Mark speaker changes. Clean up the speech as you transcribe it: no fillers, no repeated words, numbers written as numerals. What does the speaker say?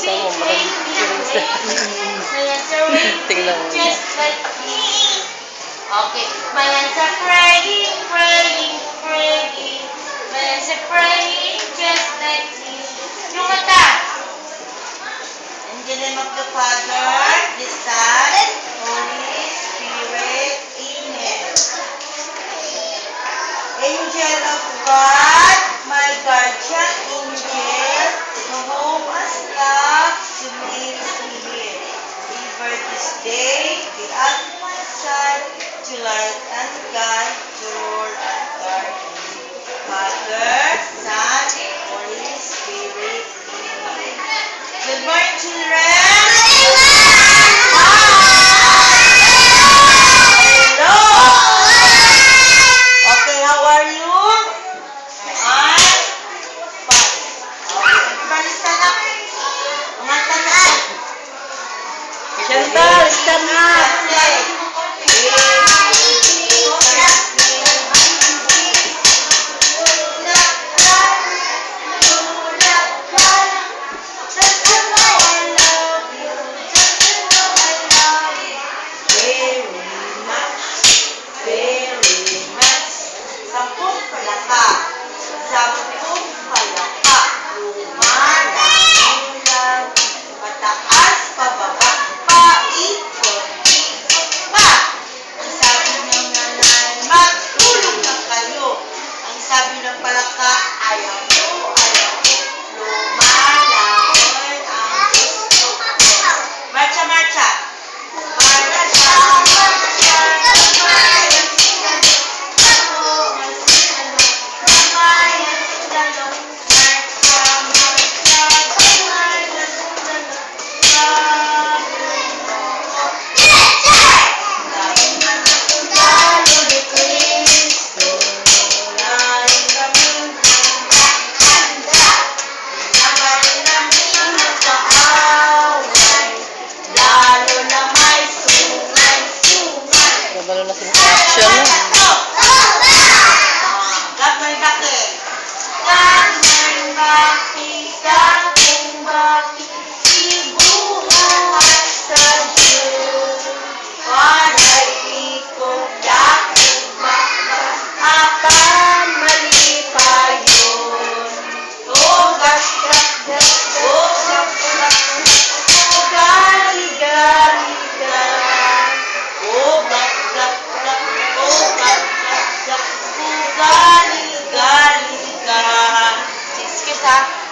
Speaker 1: mo, makikinig na. Tingnan mo.
Speaker 2: Just like me. Okay. My hands are praying, praying, praying. My hands are praying just like me. Yung kata. In the name of the Father, the Son, Holy Spirit. Amen. Angel of God, my guardian angel, to whom as love to me here. Deliver this day the act my son, to light and guide, to rule and guard me. Father, Son, Holy Spirit. Amen. Good morning, children. Hello. Okay, how are you? I'm fine. Okay, everybody stand up. Mga stand up.
Speaker 1: Chantal, stand up.
Speaker 2: Sampung palaka, lumalang-ulang, pataas, pababa, paikot-ikot pa. Ang sabi ng nanay, matulog na kayo. Ang sabi ng palaka, ayaw ko, lumalangoy ang gusto ko. Marcha, marcha. Marcha, marcha, lumayan sila.
Speaker 1: Nabalo na sila sa action mo.
Speaker 2: Excuse ha.